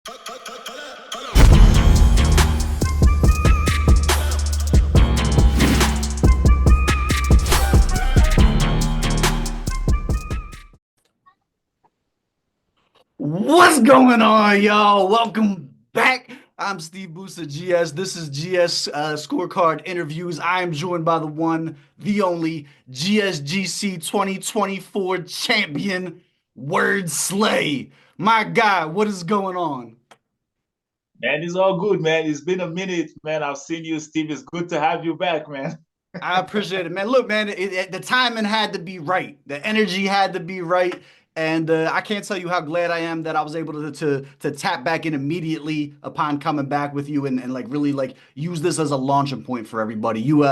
What's going on, y'all? Welcome back. I'm SteveBussaGS. This is GS Scorecard Interviews. I am joined by the one, the only GSGC 2024 champion, Word Slay. My guy, what is going on? Man, it's all good, man. It's been a minute, man. I've seen you, Steve. It's good to have you back, man. I appreciate it, man. Look, man, the timing had to be right. The energy had to be right. And I can't tell you how glad I am that I was able to tap back in immediately upon coming back with you and like really like use this as a launching point for everybody. You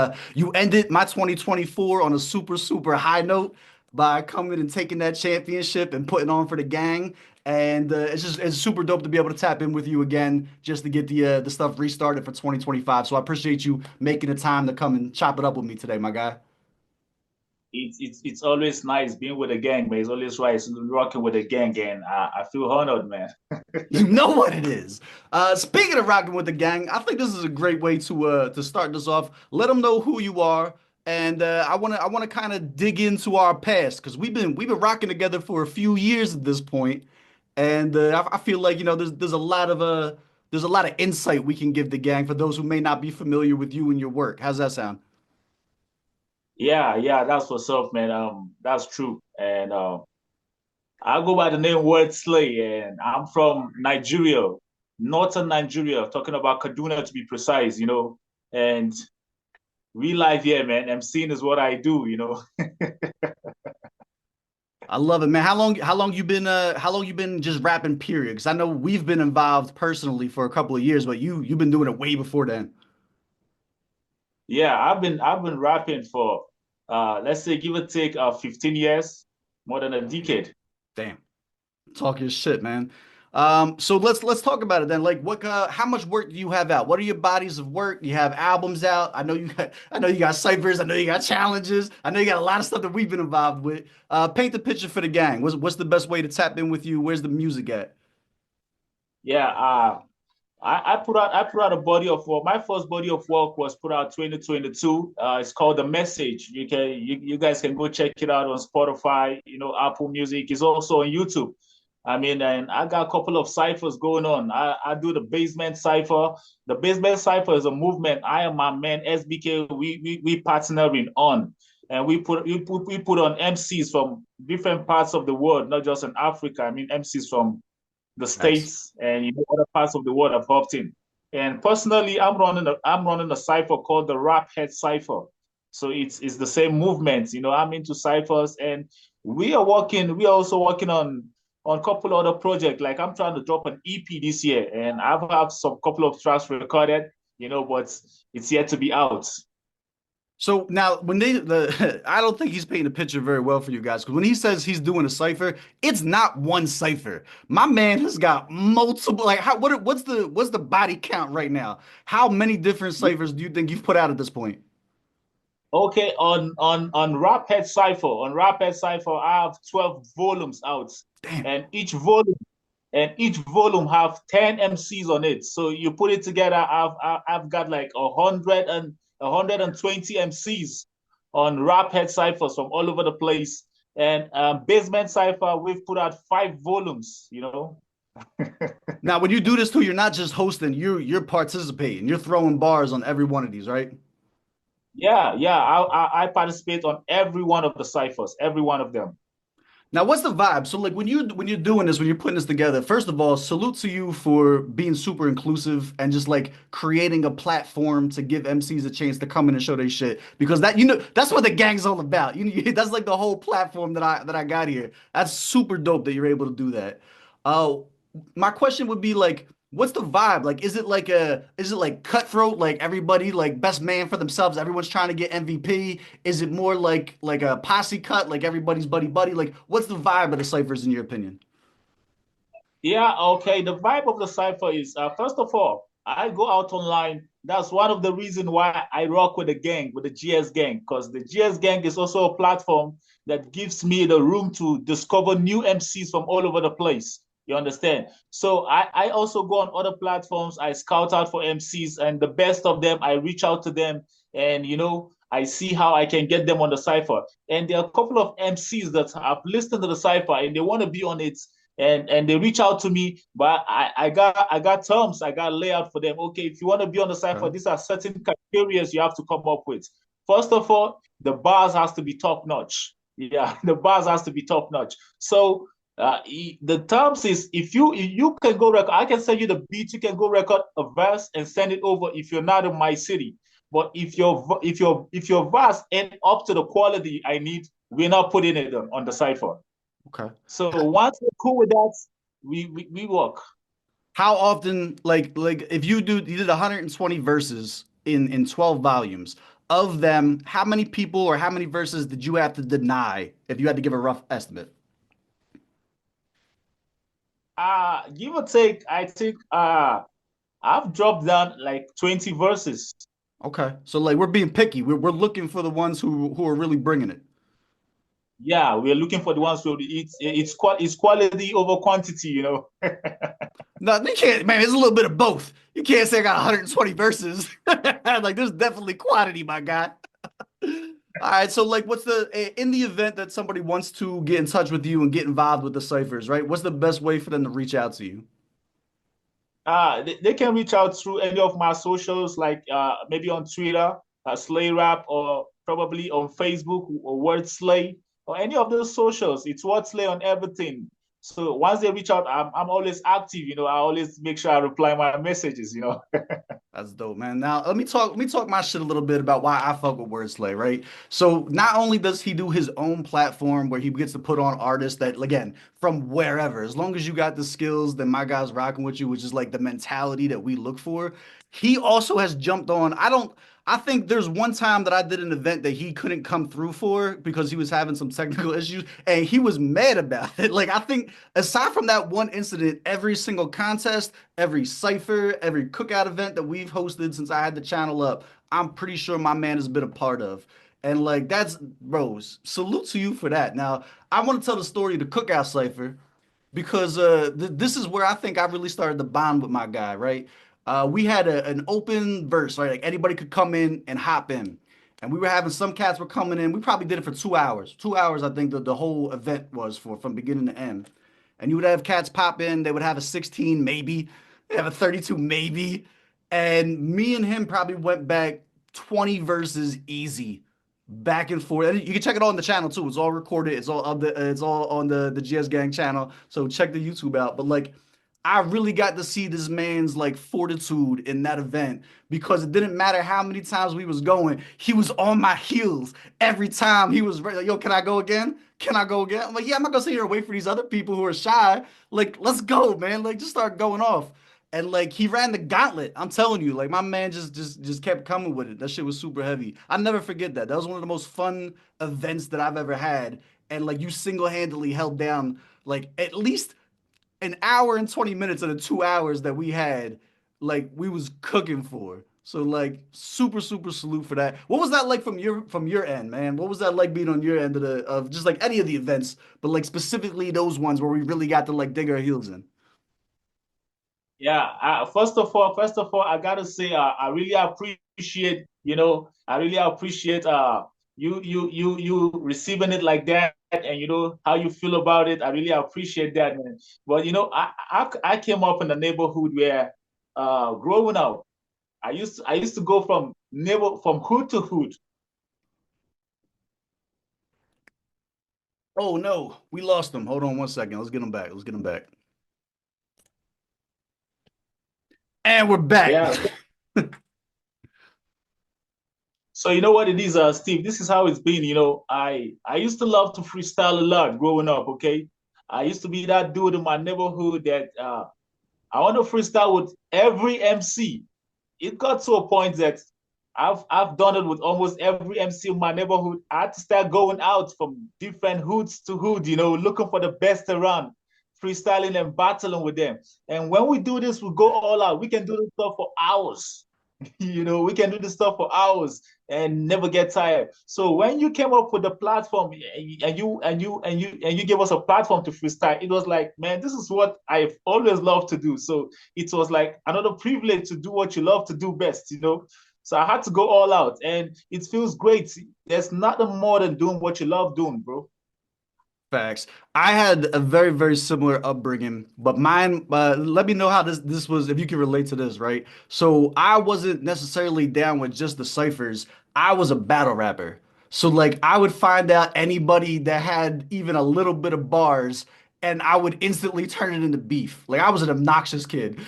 ended my 2024 on a super high note by coming and taking that championship and putting on for the gang. And it's super dope to be able to tap in with you again just to get the stuff restarted for 2025. So I appreciate you making the time to come and chop it up with me today, my guy. It's always nice being with the gang, man. It's always right rocking with the gang, and I feel honored, man. You know what it is. Speaking of rocking with the gang, I think this is a great way to start this off. Let them know who you are, and I wanna kind of dig into our past because we've been rocking together for a few years at this point, and I feel like there's a lot of insight we can give the gang for those who may not be familiar with you and your work. How's that sound? Yeah, that's what's up, man. That's true. And I go by the name Word Slay, and I'm from Nigeria, northern Nigeria, talking about Kaduna to be precise, And real life here, man. MCing is what I do. I love it, man. How long you been just rapping, period? Because I know we've been involved personally for a couple of years, but you've been doing it way before then. Yeah, I've been rapping for let's say give or take 15 years, more than a decade. Damn. Talk your shit, man. So let's talk about it then. Like, how much work do you have out? What are your bodies of work? You have albums out. I know you got ciphers. I know you got challenges. I know you got a lot of stuff that we've been involved with. Paint the picture for the gang. What's the best way to tap in with you? Where's the music at? Yeah, I put out a body of work. My first body of work was put out 2022. It's called The Message. You guys can go check it out on Spotify, Apple Music. It's also on YouTube. I mean, and I got a couple of ciphers going on. I do the basement cipher. The basement cipher is a movement. I and my man SBK, we partnering on. And we put on MCs from different parts of the world, not just in Africa. I mean MCs from the Nice. states and other parts of the world I've hopped in. And personally, I'm running a cipher called the Rap Head Cipher. So it's the same movement. I'm into ciphers, and we are also working on a couple other projects. Like I'm trying to drop an EP this year, and I've had some couple of tracks recorded, but it's yet to be out. So now, when I don't think he's painting the picture very well for you guys because when he says he's doing a cipher, it's not one cipher. My man has got multiple. Like, what's the body count right now? How many different ciphers do you think you've put out at this point? Okay, on Rap Head Cipher, I have 12 volumes out, Damn. and each volume have 10 MCs on it. So you put it together, I've got like 120 MCs on Rap Head Ciphers from all over the place. And Basement Cipher, we've put out 5 volumes. Now, when you do this too, you're not just hosting. You're participating. You're throwing bars on every one of these, right? Yeah. I participate on every one of the ciphers, every one of them. Now, what's the vibe? So, like, when you're doing this, when you're putting this together, first of all, salute to you for being super inclusive and just like creating a platform to give MCs a chance to come in and show their shit. Because that's what the gang's all about. That's like the whole platform that I got here. That's super dope that you're able to do that. Uh, my question would be like, what's the vibe? Like, is it like cutthroat? Like everybody like best man for themselves. Everyone's trying to get MVP. Is it more like a posse cut? Like everybody's buddy buddy. Like, what's the vibe of the ciphers in your opinion? Yeah, okay. The vibe of the cipher is first of all, I go out online. That's one of the reasons why I rock with the gang, with the GS gang, because the GS gang is also a platform that gives me the room to discover new MCs from all over the place. You understand? So I also go on other platforms. I scout out for MCs, and the best of them, I reach out to them, and I see how I can get them on the cipher. And there are a couple of MCs that have listened to the cipher and they want to be on it, and they reach out to me. But I got terms, I got layout for them. Okay, if you want to be on the cipher, Okay. these are certain criteria you have to come up with. First of all, the bars has to be top notch. Yeah, the bars has to be top notch. So the terms is if you can go record, I can send you the beat. You can go record a verse and send it over if you're not in my city. But if your verse ain't up to the quality I need, we're not putting it on the cipher. Okay. So once we're cool with that, we work. How often, like if you did 120 verses in 12 volumes, of them, how many people or how many verses did you have to deny if you had to give a rough estimate? Give or take, I think I've dropped down like 20 verses. Okay. So like we're being picky. We're looking for the ones who are really bringing it. Yeah, we're looking for the ones who it's quality over quantity. No, they can't, man, it's a little bit of both. You can't say I got 120 verses. Like there's definitely quantity, my guy. All right, so like what's in the event that somebody wants to get in touch with you and get involved with the ciphers, right? What's the best way for them to reach out to you? They can reach out through any of my socials, like maybe on Twitter, Slay Rap, or probably on Facebook, or Word Slay, or any of those socials. It's Word Slay on everything. So once they reach out, I'm always active. I always make sure I reply my messages. That's dope, man. Now let me talk my shit a little bit about why I fuck with Wordslay, right? So not only does he do his own platform where he gets to put on artists that again from wherever, as long as you got the skills, then my guy's rocking with you, which is like the mentality that we look for. He also has jumped on. I think there's one time that I did an event that he couldn't come through for because he was having some technical issues and he was mad about it. Like I think aside from that one incident, every single contest, every cipher, every cookout event that we've hosted since I had the channel up, I'm pretty sure my man has been a part of. And like that's Rose, salute to you for that. Now, I want to tell the story of the cookout cipher because this is where I think I really started to bond with my guy, right? We had an open verse, right? Like anybody could come in and hop in. And we were having some cats were coming in. We probably did it for 2 hours. 2 hours, I think the whole event was for from beginning to end. And you would have cats pop in, they would have a 16 maybe, they have a 32 maybe. And me and him probably went back 20 verses easy back and forth. And you can check it all on the channel too. It's all recorded. It's all on the GSGang channel. So check the YouTube out. But like I really got to see this man's like fortitude in that event because it didn't matter how many times we was going. He was on my heels every time. He was like, "Yo, can I go again? Can I go again?" I'm like, "Yeah, I'm not gonna sit here and wait for these other people who are shy. Like, let's go, man. Like, just start going off." And like he ran the gauntlet. I'm telling you, like my man just kept coming with it. That shit was super heavy. I never forget that. That was one of the most fun events that I've ever had. And like you single-handedly held down like at least an hour and 20 minutes of the 2 hours that we had, like we was cooking for. So like super, super salute for that. What was that like from your end, man? What was that like being on your end of just like any of the events, but like specifically those ones where we really got to like dig our heels in? Yeah. First of all, I gotta say, I really appreciate, I really appreciate you receiving it like that, and how you feel about it. I really appreciate that, man. But I came up in a neighborhood where, growing up, I used to go from hood to hood. Oh no, we lost them. Hold on one second. Let's get them back. Let's get them back. And we're back. Yeah. So you know what it is, Steve. This is how it's been. I used to love to freestyle a lot growing up. Okay, I used to be that dude in my neighborhood that I want to freestyle with every MC. It got to a point that I've done it with almost every MC in my neighborhood. I had to start going out from different hoods to hood, looking for the best around, freestyling and battling with them. And when we do this, we go all out. We can do this stuff for hours. We can do this stuff for hours and never get tired. So when you came up with the platform and you gave us a platform to freestyle, it was like, man, this is what I've always loved to do. So it was like another privilege to do what you love to do best. So I had to go all out, and it feels great. There's nothing more than doing what you love doing, bro. Facts. I had a very, very similar upbringing, but mine, let me know how this was, if you can relate to this, right? So I wasn't necessarily down with just the ciphers. I was a battle rapper. So like I would find out anybody that had even a little bit of bars and I would instantly turn it into beef. Like I was an obnoxious kid.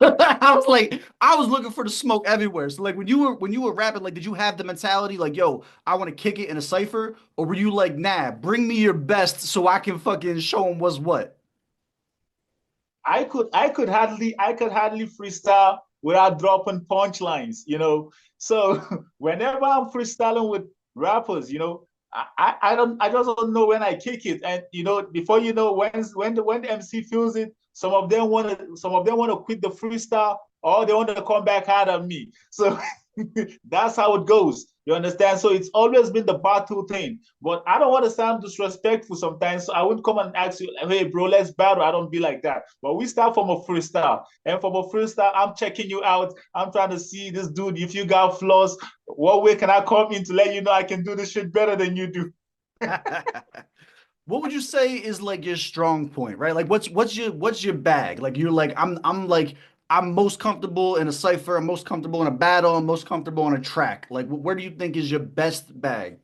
I was looking for the smoke everywhere. So like when you were rapping, like did you have the mentality like, yo, I want to kick it in a cipher? Or were you like, nah, bring me your best so I can fucking show them what's what? I could hardly freestyle without dropping punchlines. So whenever I'm freestyling with rappers, I just don't know when I kick it. And before you know, when the MC feels it, some of them want to quit the freestyle, or they want to come back hard at me. So that's how it goes. You understand? So it's always been the battle thing. But I don't want to sound disrespectful sometimes. So I wouldn't come and ask you, hey, bro, let's battle. I don't be like that. But we start from a freestyle. And from a freestyle, I'm checking you out. I'm trying to see this dude. If you got flaws, what way can I come in to let you know I can do this shit better than you do? What would you say is like your strong point, right? Like what's your bag? Like you're like I'm most comfortable in a cipher, I'm most comfortable in a battle, I'm most comfortable on a track. Like where do you think is your best bag?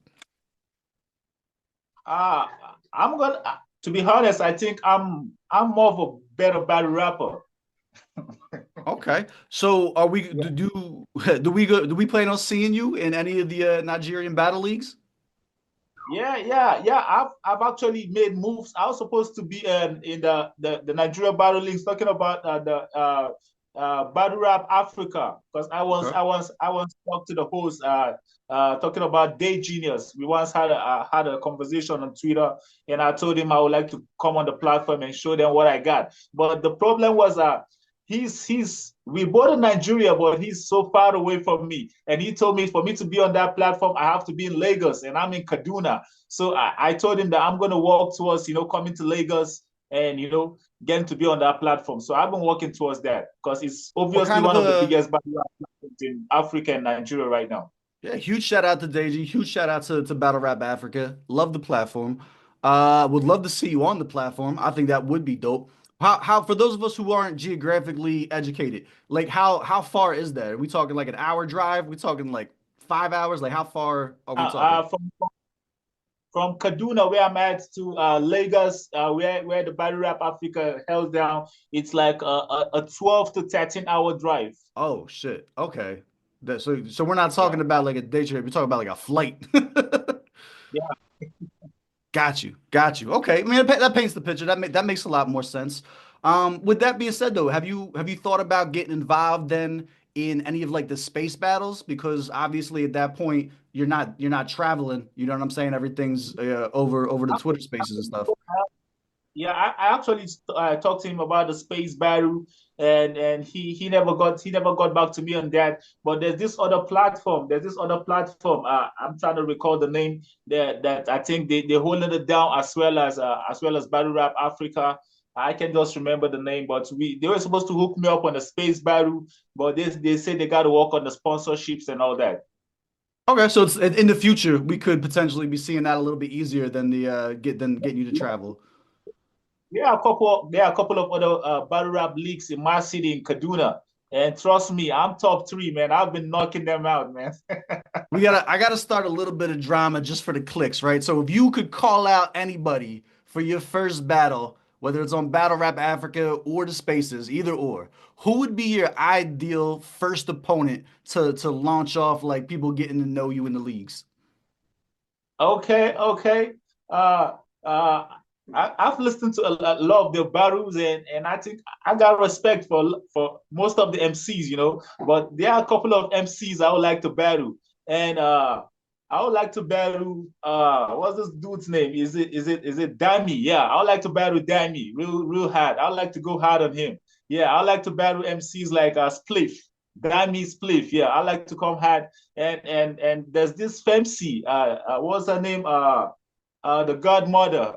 Uh, to be honest, I think I'm more of a better battle rapper. Okay. So are we do we plan on seeing you in any of the Nigerian battle leagues? Yeah, yeah, yeah. I've actually made moves. I was supposed to be in the Nigeria Battle Leagues, talking about the Battle Rap Africa, because Okay. I once talked to the host, talking about Day Genius. We once had a conversation on Twitter, and I told him I would like to come on the platform and show them what I got. But the problem was he's we both in Nigeria, but he's so far away from me. And he told me for me to be on that platform, I have to be in Lagos, and I'm in Kaduna. So I told him that I'm going to work towards, coming to Lagos and, getting to be on that platform. So I've been working towards that because it's What obviously kind of one of the a biggest battle rap platforms in Africa and Nigeria right now. Yeah, huge shout out to Deji. Huge shout out to Battle Rap Africa. Love the platform. Would love to see you on the platform. I think that would be dope. How for those of us who aren't geographically educated, like how far is that? Are we talking like an hour drive? We talking like 5 hours? Like how far are we Uh, talking? uh, from from Kaduna, where I'm at, to Lagos, where the Battle Rap Africa held down, it's like a 12 to 13 hour drive. Oh shit. Okay. So we're not talking Yeah. about like a day trip. We're talking about like a flight. Yeah. Got you. Got you. Okay, man, that paints the picture. That makes a lot more sense. With that being said, though, have you thought about getting involved then in any of like the space battles? Because obviously at that point you're not traveling. You know what I'm saying? Everything's over the Twitter Spaces and stuff. Yeah, I actually talked to him about the space battle, and he never got back to me on that. But there's this other platform. There's this other platform. I'm trying to recall the name that I think they holding it down, as well as Battle Rap Africa. I can just remember the name, but they were supposed to hook me up on the space battle, but they say they got to work on the sponsorships and all that. Okay, so it's in the future we could potentially be seeing that a little bit easier than the getting you to travel. There are a couple of other battle rap leagues in my city in Kaduna. And trust me, I'm top three, man. I've been knocking them out, man. I gotta start a little bit of drama just for the clicks, right? So if you could call out anybody for your first battle, whether it's on Battle Rap Africa or the Spaces, either or, who would be your ideal first opponent to launch off like people getting to know you in the leagues? Okay, okay. Uh, uh, I've listened to a lot of their battles, and I think I got respect for most of the MCs. But there are a couple of MCs I would like to battle, and I would like to battle. What's this dude's name? Is it Dami? Yeah, I would like to battle Dami real hard. I would like to go hard on him. Yeah, I would like to battle MCs like Spliff. Dami Spliff, yeah, I like to come hard. And there's this Femc, what's her name? The godmother,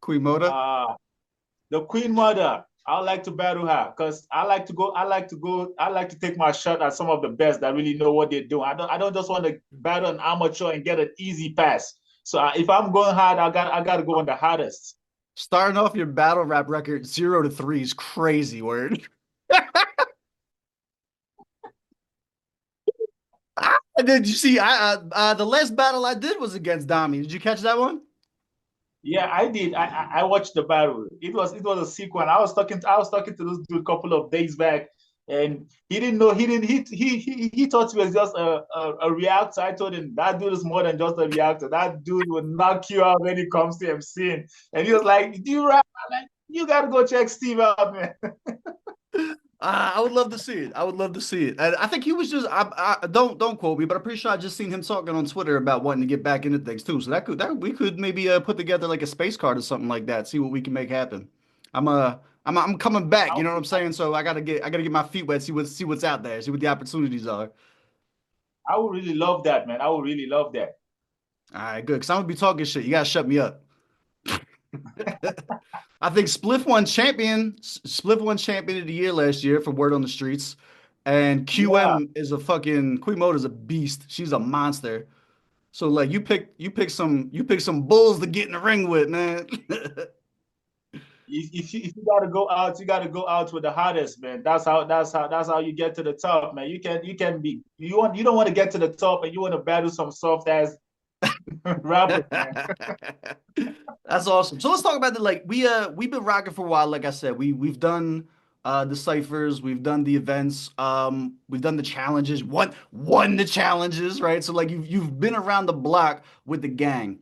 Queen uh, the Queen Mother. I like to battle her because I like to take my shot at some of the best that really know what they're doing. I don't just want to battle an amateur and get an easy pass. So if I'm going hard, I got to go on the hardest. Starting off your battle rap record 0 to 3 is crazy word. Did you see? The last battle I did was against Dami. Did you catch that one? Yeah, I did. I watched the battle. It was a sequence. I was talking to this dude a couple of days back, and he didn't know he thought he was just a reactor. I told him that dude is more than just a reactor. That dude will knock you out when it comes to MCing. And he was like, "Do you rap?" I'm like, "You gotta go check Steve out, man." I would love to see it. I would love to see it. I think he was just. Don't quote me, but I'm pretty sure I just seen him talking on Twitter about wanting to get back into things too. So that we could maybe put together like a space card or something like that. See what we can make happen. I'm coming back. I, You know what I'm saying? So I gotta get my feet wet. See what's out there. See what the opportunities are. I would really love that, man. I would really love that. All right, good. Cause I'm gonna be talking shit. You gotta shut me up. I think Spliff won champion of the year last year for Word on the Streets. And Yeah. Queen Mode is a beast. She's a monster. So like you pick some bulls to get in the ring with, man. If you gotta go out, you gotta go out with the hardest, man. That's how you get to the top, man. You can be you don't want to get to the top and you want to battle some soft ass rappers, man. That's awesome. So let's talk about the like we've been rocking for a while. Like I said, we've done the ciphers, we've done the events, we've done the challenges, won the challenges, right? So like you've been around the block with the gang.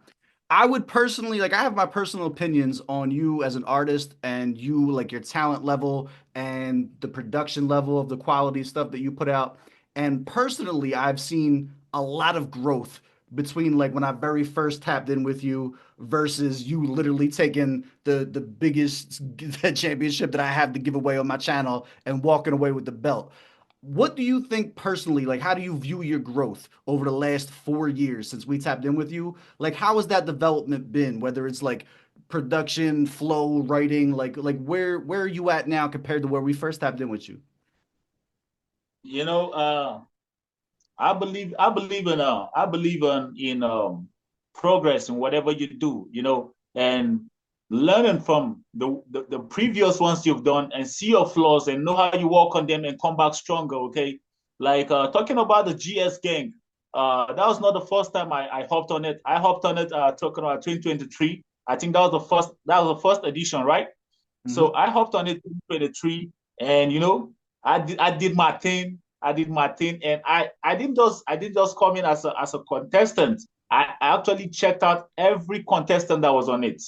I would personally like I have my personal opinions on you as an artist and you like your talent level and the production level of the quality stuff that you put out. And personally, I've seen a lot of growth between like when I very first tapped in with you versus you literally taking the biggest championship that I have to give away on my channel and walking away with the belt. What do you think personally? Like, how do you view your growth over the last 4 years since we tapped in with you? Like, how has that development been? Whether it's like production, flow, writing, where are you at now compared to where we first tapped in with you? You know, I believe in progress in whatever you do, you know, and learning from the previous ones you've done and see your flaws and know how you work on them and come back stronger, okay? Like talking about the GSGang, that was not the first time I hopped on it. I hopped on it talking about 2023. I think that was the first edition, right? So Hmm. I hopped on it in 2023, and you know, I did my thing. I did my thing, and I didn't just come in as a contestant. I actually checked out every contestant that was on it.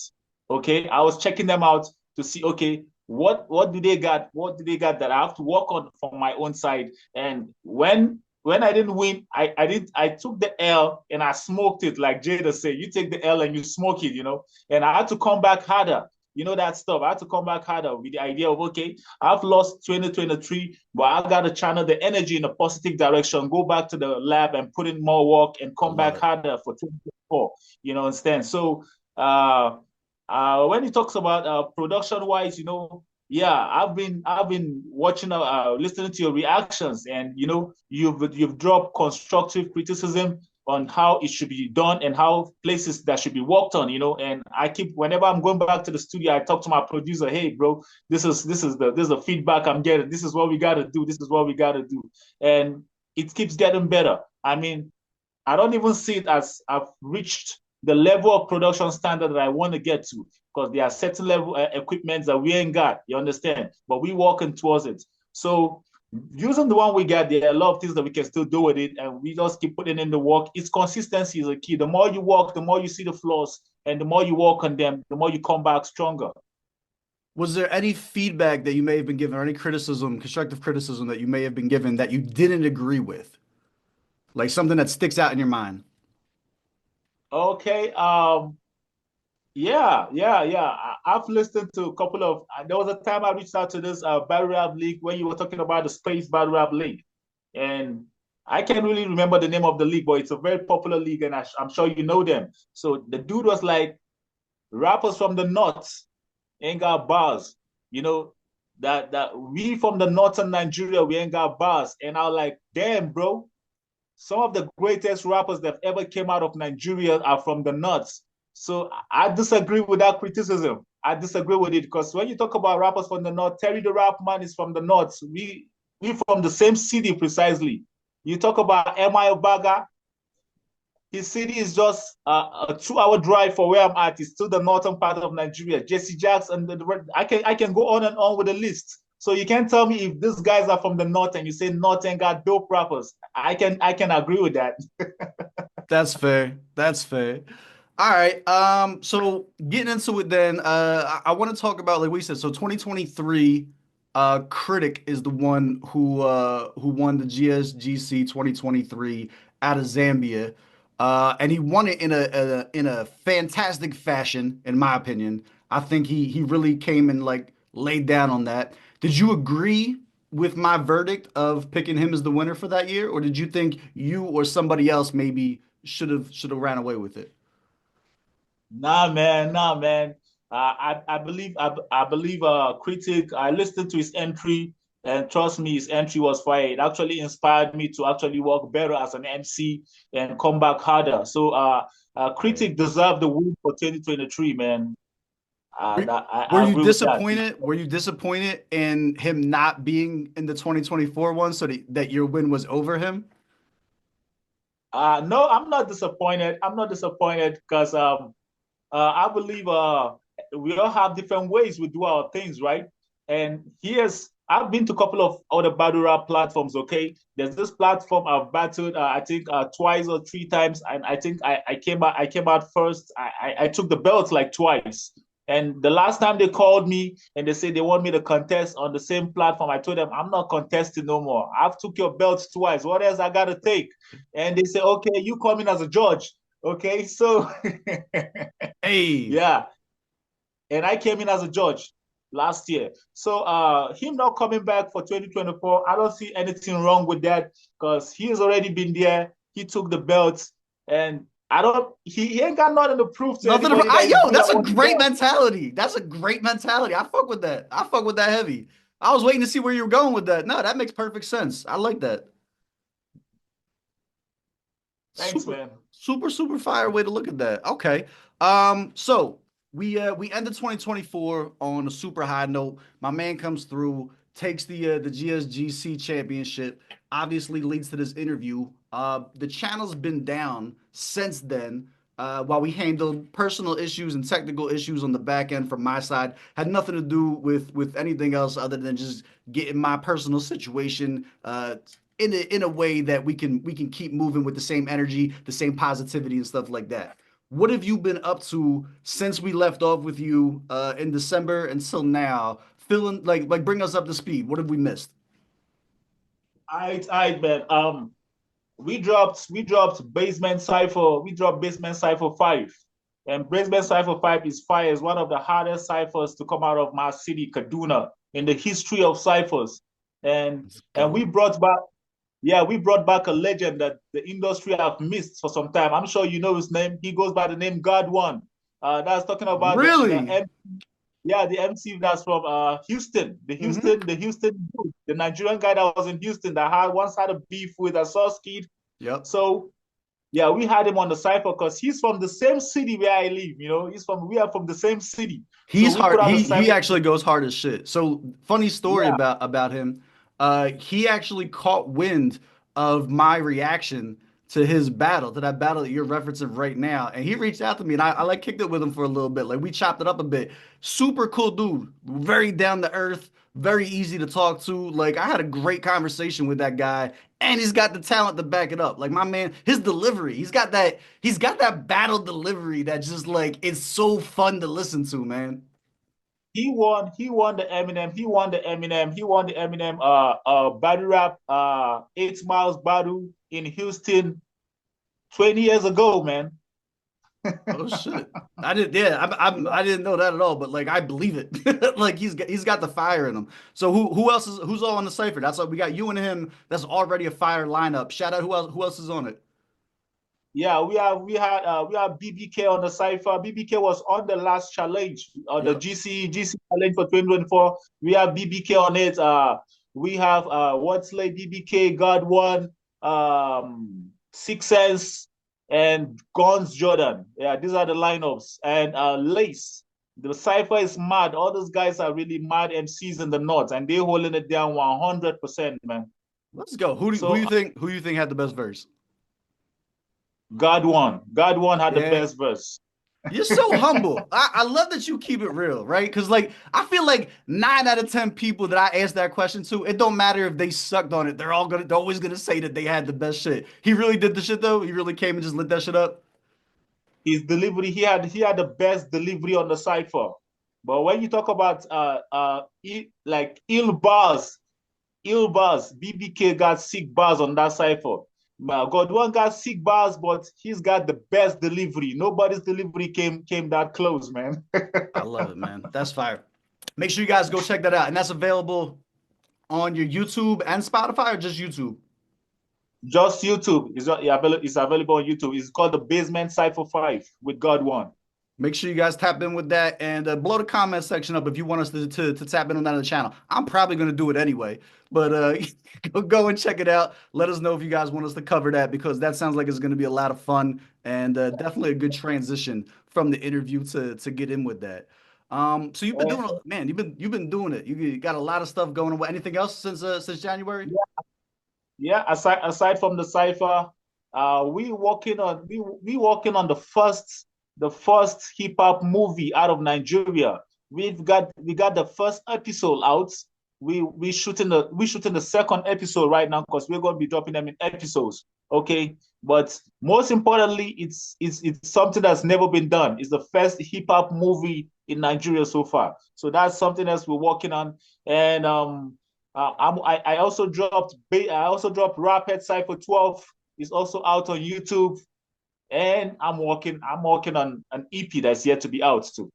Okay, I was checking them out to see, okay, what do they got? What do they got that I have to work on from my own side? And when I didn't win, I took the L and I smoked it, like Jada said. You take the L and you smoke it, you know. And I had to come back harder, you know, that stuff. I had to come back harder with the idea of, okay, I've lost 2023, but I got to channel the energy in a positive direction, go back to the lab and put in more work and I come love back it. harder for 2024, you know, understand? So when he talks about production wise, you know, yeah, I've been watching, listening to your reactions, and you know, you've dropped constructive criticism on how it should be done and how places that should be worked on, you know. And I keep, whenever I'm going back to the studio, I talk to my producer, hey bro, this is the feedback I'm getting. This is what we gotta do. This is what we gotta do. And it keeps getting better. I mean, I don't even see it as I've reached the level of production standard that I want to get to, because there are certain level equipments that we ain't got. You understand? But we working towards it. So using the one we got, there are a lot of things that we can still do with it, and we just keep putting in the work. It's consistency is a key. The more you work, the more you see the flaws, and the more you work on them, the more you come back stronger. Was there any feedback that you may have been given or any criticism, constructive criticism that you may have been given that you didn't agree with? Like something that sticks out in your mind? Okay. Yeah. Have listened to a couple of. There was a time I reached out to this battle rap league when you were talking about the space battle rap league. and I can't really remember the name of the league, but it's a very popular league, and I'm sure you know them. So the dude was like, rappers from the north ain't got bars, you know, that we from the northern Nigeria, we ain't got bars. And I was like, damn, bro, some of the greatest rappers that ever came out of Nigeria are from the north. So I disagree with that criticism. I disagree with it because when you talk about rappers from the north, Terry the Rap Man is from the north. We from the same city precisely. You talk about M.I. Obaga, his city is just a 2 hour drive for where I'm at. It's still the northern part of Nigeria. Jesse Jackson, I can go on and on with the list. So you can't tell me if these guys are from the north and you say north ain't got dope rappers. I can agree with that. That's fair. That's fair. All right. So getting into it then, I want to talk about like we said, so 2023, Critic is the one who won the GSGC 2023 out of Zambia. And he won it in a fantastic fashion, in my opinion. I think he really came and like laid down on that. Did you agree with my verdict of picking him as the winner for that year, or did you think you or somebody else maybe should have ran away with it? Nah, man. I believe Critic. I listened to his entry, and trust me, his entry was fire. It actually inspired me to actually work better as an MC and come back harder. So, Right. Critic deserved the win for 2023, man. Were, were I you agree with that. disappointed? Were you disappointed in him not being in the 2024 one so that your win was over him? No, I'm not disappointed. I'm not disappointed because I believe we all have different ways we do our things, right? And here's I've been to a couple of other battle rap platforms. Okay, there's this platform I've battled. I think twice or three times, and I think I came out. I came out first. I took the belt like twice. And the last time they called me and they said they want me to contest on the same platform, I told them I'm not contesting no more. I've took your belt twice. What else I gotta take? And they say, okay, you come in as a judge. Okay, so Hey, yeah, and I came in as a judge last year. So him not coming back for 2024, I don't see anything wrong with that because he's already been there. He took the belt, and I don't. He ain't got nothing to prove to nothing. anybody that he's Yo, good that's at a what he great does. mentality. That's a great mentality. I fuck with that. I fuck with that heavy. I was waiting to see where you were going with that. No, that makes perfect sense. I like that. Thanks, Super, man. super fire way to look at that. Okay. So we ended 2024 on a super high note. My man comes through, takes the GSGC championship, obviously leads to this interview. The channel's been down since then. While we handled personal issues and technical issues on the back end from my side, had nothing to do with anything else other than just getting my personal situation in a way that we can keep moving with the same energy, the same positivity and stuff like that. What have you been up to since we left off with you in December until now? Feeling like bring us up to speed. What have we missed? I man. We dropped Basement Cipher. We dropped Basement Cipher 5. And Basement Cipher 5 is fire. Is one of the hardest ciphers to come out of my city, Kaduna, in the history of ciphers. And Let's and go. we brought back, yeah, we brought back a legend that the industry have missed for some time. I'm sure you know his name. He goes by the name God One. That's talking about Really? the MC that's from Houston, Hmm. The Houston dude, the Nigerian guy that was in Houston that had once had a beef with a Sauce Kid. Yep. So yeah, we had him on the cipher because he's from the same city where I live. You know, we are from the same city. So He's we put hard. out the He cipher. actually goes hard as shit. So funny story Yeah, about him. He actually caught wind of my reaction to that battle that you're referencing right now, and he reached out to me, and I like kicked it with him for a little bit. Like we chopped it up a bit. Super cool dude, very down to earth, very easy to talk to. Like I had a great conversation with that guy, and he's got the talent to back it up. Like my man, his delivery, he's got that battle delivery that just like it's so fun to listen to, man. he won the Eminem. He won the Eminem. He won the Eminem. Battle rap. 8 Miles battle in Houston 20 years ago, man. Oh shit. I did yeah, I didn't know that at all, but like I believe it. Like he's got the fire in him. So who else is who's all on the cipher? That's like we got you and him. That's already a fire lineup. Shout out who else is on it? Yeah, we have BBK on the cipher. BBK was on the last challenge, the Yep. GC challenge for 2024. We have BBK on it. We have Watsley, BBK, God One, 6 Sense, and Guns Jordan. Yeah, these are the lineups. And Lace. The cipher is mad. All those guys are really mad MCs in the north, and they're holding it down 100%, man. Let's go. So Who you think had the best verse? God One had the Yeah. best verse. You're so humble. I love that you keep it real, right? Because like I feel like 9 out of 10 people that I ask that question to, it don't matter if they sucked on it. They're always gonna say that they had the best shit. He really did the shit though. He really came and just lit that shit up. His delivery, he had the best delivery on the cipher. But when you talk about like ill bars, BBK got sick bars on that cipher. Godwan got sick bars, but he's got the best delivery. Nobody's delivery came that close, man. I love it, man. That's fire. Make sure you guys go check that out. And that's available on your YouTube and Spotify or just YouTube? Just YouTube is available on YouTube. It's called the Basement Cipher 5 with God One. Make sure you guys tap in with that and blow the comment section up if you want us to tap in on that on the channel. I'm probably going to do it anyway, but go and check it out. Let us know if you guys want us to cover that because that sounds like it's going to be a lot of fun and definitely a good transition from the interview to get in with that. So you've been doing, man, you've been doing it. You got a lot of stuff going on. Anything else since January? Yeah, aside from the cipher, we working on the first hip hop movie out of Nigeria. We got the first episode out. We shooting the second episode right now because we're gonna be dropping them in episodes. Okay, but most importantly, it's something that's never been done. It's the first hip hop movie in Nigeria so far. So that's something else we're working on. And I also dropped Rapid Cypher 12. It's also out on YouTube, and I'm working on an EP that's yet to be out too.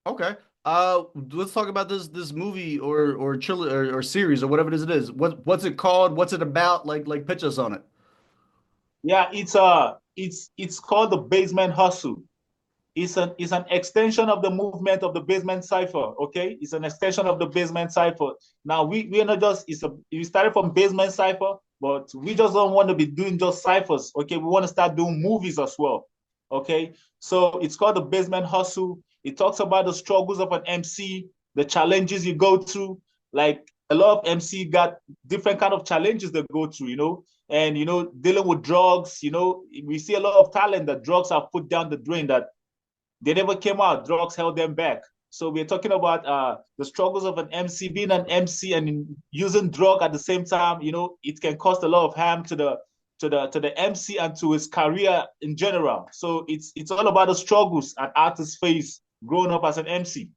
Okay. Let's talk about this movie or trilogy or series or whatever it is. What's it called? What's it about? Like pitch us on it. Yeah, it's called the Basement Hustle. It's an extension of the movement of the basement cipher. Okay, it's an extension of the basement cipher. Now we are not just we started from basement cipher, but we just don't want to be doing just ciphers. Okay, we want to start doing movies as well. Okay, so it's called the basement hustle. It talks about the struggles of an MC, the challenges you go through. Like a lot of MC got different kind of challenges they go through. And dealing with drugs. We see a lot of talent that drugs have put down the drain that they never came out. Drugs held them back. So we're talking about the struggles of an MC, being an MC and using drug at the same time. It can cause a lot of harm to the MC and to his career in general. So it's all about the struggles an artist face growing up as an MC.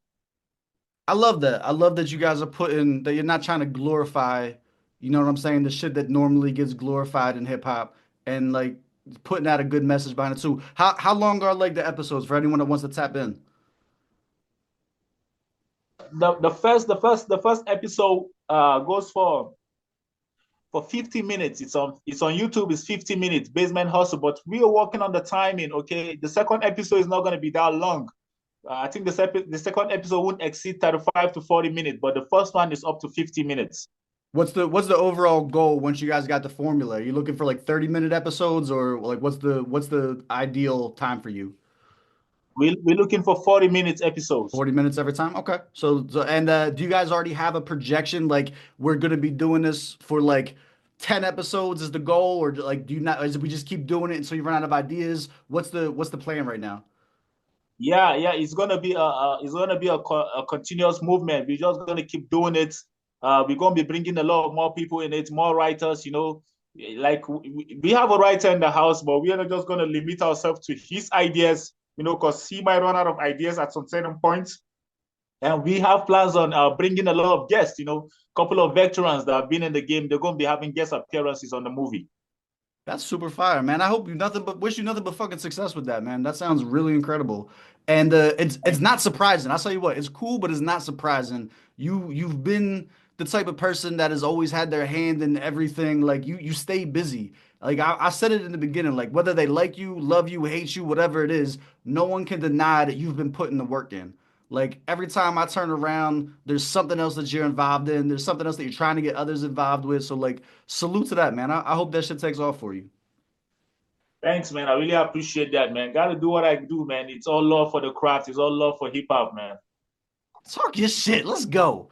I love that. I love that you guys are putting that you're not trying to glorify, you know what I'm saying, the shit that normally gets glorified in hip hop and like putting out a good message behind it too. How long are like the episodes for anyone that wants to tap in? The first episode goes for 50 minutes. It's on YouTube. It's 50 minutes. Basement Hustle. But we are working on the timing. Okay, the second episode is not going to be that long. I think the second episode won't exceed 35 to 40 minutes, but the first one is up to 50 minutes. What's the overall goal once you guys got the formula? Are you looking for like 30-minute episodes or like what's the ideal time for you? We're looking for 40 minutes episodes. 40 minutes every time? Okay. So and do you guys already have a projection like we're gonna be doing this for like 10 episodes is the goal or like do you not is it we just keep doing it until you run out of ideas? What's the plan right now? Yeah, yeah, it's gonna be a continuous movement. We're just gonna keep doing it. We're gonna be bringing a lot of more people in it, more writers. Like we have a writer in the house, but we are not just gonna limit ourselves to his ideas. Because he might run out of ideas at some certain point. And we have plans on bringing a lot of guests. Couple of veterans that have been in the game. They're gonna be having guest appearances on the movie. That's super fire, man. I hope you nothing but wish you nothing but fucking success with that, man. That sounds really incredible. And it's not surprising. I'll tell you what, it's cool, but it's not surprising. You've been the type of person that has always had their hand in everything. Like you stay busy. Like I said it in the beginning, like whether they like you, love you, hate you, whatever it is, no one can deny that you've been putting the work in. Like every time I turn around, there's something else that you're involved in. There's something else that you're trying to get others involved with. So like salute to that, man. I hope that shit takes off for you. Thanks, man. I really appreciate that, man. Got to do what I do, man. It's all love for the craft. It's all love for hip hop, man. Talk your shit. Let's go.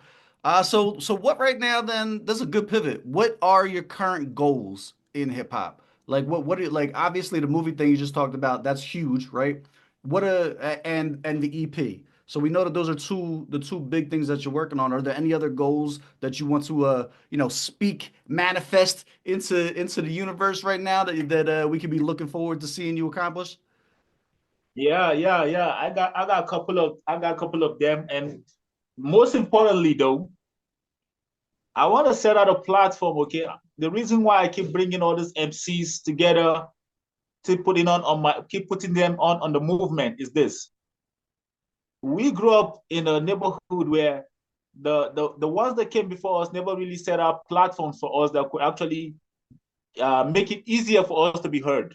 So what right now then? That's a good pivot. What are your current goals in hip hop? Like what are like obviously the movie thing you just talked about, that's huge, right? And the EP. So we know that those are the two big things that you're working on. Are there any other goals that you want to speak, manifest into the universe right now that we could be looking forward to seeing you accomplish? Yeah. I got a couple of them. And most importantly, though, I want to set out a platform. Okay, the reason why I keep bringing all these MCs together to putting on my keep putting them on the movement is this: we grew up in a neighborhood where the ones that came before us never really set up platforms for us that could actually make it easier for us to be heard.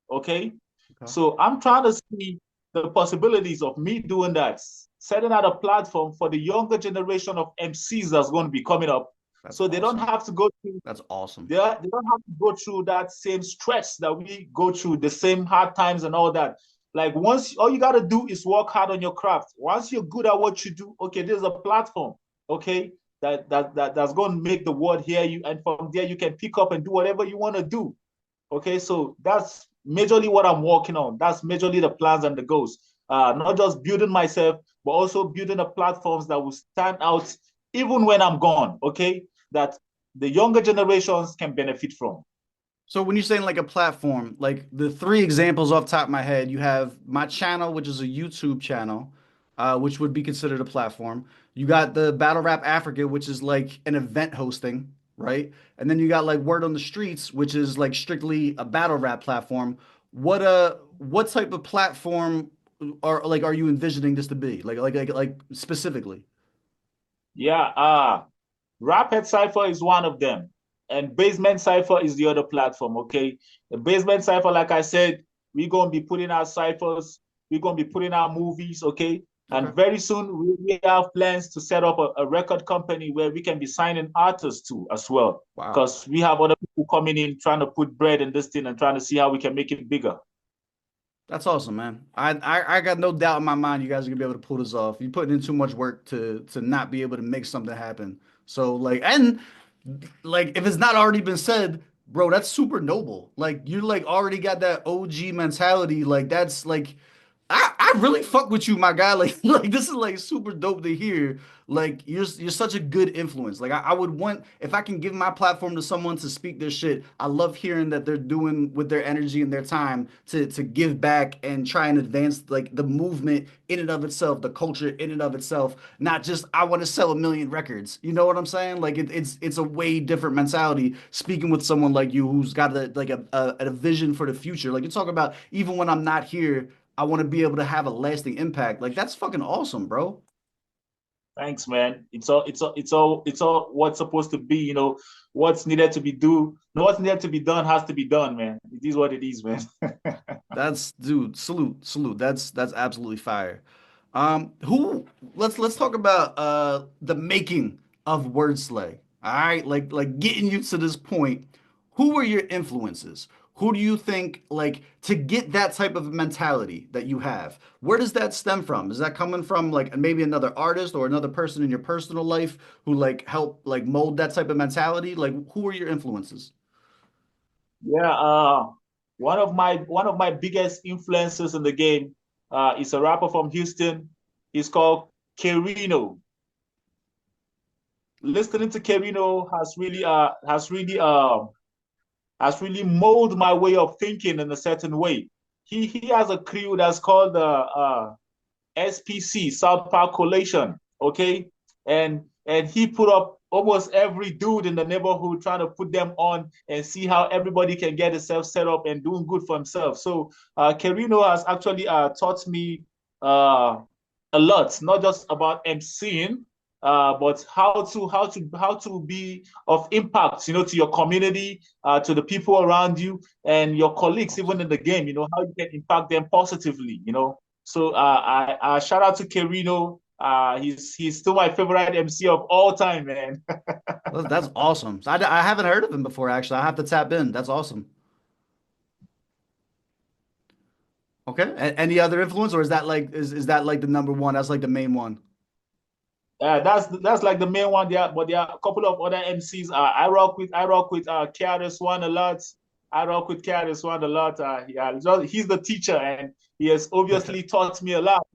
Okay, Okay. so I'm trying to see the possibilities of me doing that, setting out a platform for the younger generation of MCs that's going to be coming up, That's so they don't awesome. have to go through That's awesome. they don't have to go through that same stress that we go through, the same hard times and all that. Like once all you gotta do is work hard on your craft. Once you're good at what you do, okay, there's a platform, okay, that's going to make the world hear you, and from there you can pick up and do whatever you want to do. Okay, so that's majorly what I'm working on. That's majorly the plans and the goals. Not just building myself, but also building the platforms that will stand out even when I'm gone. Okay, that the younger generations can benefit from. So when you're saying like a platform, like the three examples off the top of my head, you have my channel, which is a YouTube channel, which would be considered a platform. You got the Battle Rap Africa, which is like an event hosting, right? And then you got like Word on the Streets, which is like strictly a battle rap platform. What type of platform are you envisioning this to be? Like specifically? Yeah, Rapid Cipher is one of them, and Basement Cipher is the other platform. Okay, the Basement Cipher, like I said, we're gonna be putting out ciphers, we're gonna be putting out movies. Okay, Okay. and very soon we have plans to set up a record company where we can be signing artists to as well, Wow. because we have other people coming in trying to put bread in this thing and trying to see how we can make it bigger. That's awesome, man. I got no doubt in my mind you guys are gonna be able to pull this off. You're putting in too much work to not be able to make something happen. So like if it's not already been said, bro, that's super noble. Like you like already got that OG mentality. Like that's like I really fuck with you, my guy. Like this is like super dope to hear. Like you're such a good influence. Like I would want if I can give my platform to someone to speak their shit. I love hearing that they're doing with their energy and their time to give back and try and advance like the movement in and of itself, the culture in and of itself. Not just I want to sell 1 million records. You know what I'm saying? Like it's a way different mentality. Speaking with someone like you who's got a vision for the future. Like you talk about even when I'm not here. I want to be able to have a lasting impact. Like that's fucking awesome, bro. Thanks, man. It's all what's supposed to be. You know, what's needed to be what's needed to be done has to be done, man. It is what it is, man. That's dude, salute. That's absolutely fire. Who let's talk about the making of Wordslay. All right, like getting you to this point. Who were your influences? Who do you think like to get that type of mentality that you have? Where does that stem from? Is that coming from like maybe another artist or another person in your personal life who like help like mold that type of mentality? Like who are your influences? Yeah, one of my biggest influences in the game is a rapper from Houston. He's called Kerino. Listening to Kerino has really molded my way of thinking in a certain way. He has a crew that's called the SPC, South Park Collation. Okay, and he put up almost every dude in the neighborhood, trying to put them on and see how everybody can get himself set up and doing good for himself. So Kerino has actually taught me a lot, not just about emceeing, but how to be of impact, to your community, to the people around you, and your colleagues, even in the game. How you can impact them positively. So I shout out to Kerino. He's still my favorite MC of all time, man. Well, that's awesome. So I haven't heard of him before, actually. I have to tap in. That's awesome. Okay. Any other influence, or is that like is that like the number one? That's like the main one. That's like the main one there, but there are a couple of other MCs. I rock with KRS-One a lot. I rock with KRS-One a lot. Yeah, he's the teacher, and he has obviously taught me a lot.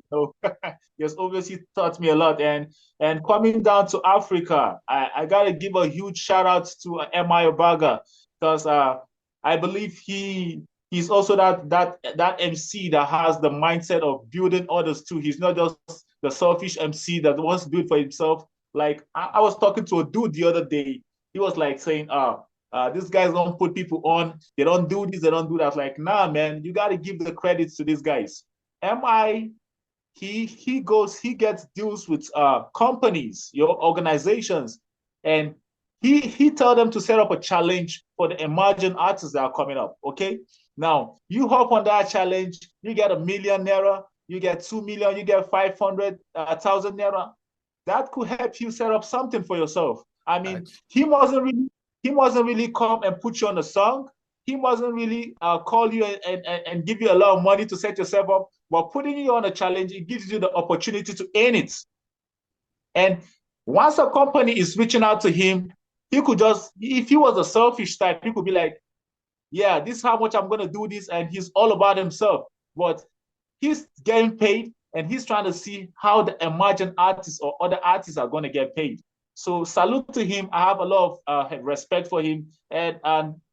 He has obviously taught me a lot. And coming down to Africa, I gotta give a huge shout out to M.I. Obaga, because I believe he's also that MC that has the mindset of building others too. He's not just the selfish MC that wants to do it for himself. Like I was talking to a dude the other day. He was like saying, these guys don't put people on. They don't do this. They don't do that. Like, nah, man, you got to give the credits to these guys. Mi, he gets deals with companies, your organizations, and he tell them to set up a challenge for the emerging artists that are coming up. Okay, now you hop on that challenge, you get a 1 million naira, you get 2 million, you get 500,000 naira. That could help you set up something for yourself. I mean, Thanks. he wasn't really come and put you on a song. He wasn't really call you and give you a lot of money to set yourself up. But putting you on a challenge, it gives you the opportunity to earn it. And once a company is reaching out to him, he could just, if he was a selfish type, he could be like, yeah, this is how much I'm going to do this. And he's all about himself. But he's getting paid, and he's trying to see how the emerging artists or other artists are going to get paid. So salute to him. I have a lot of respect for him. And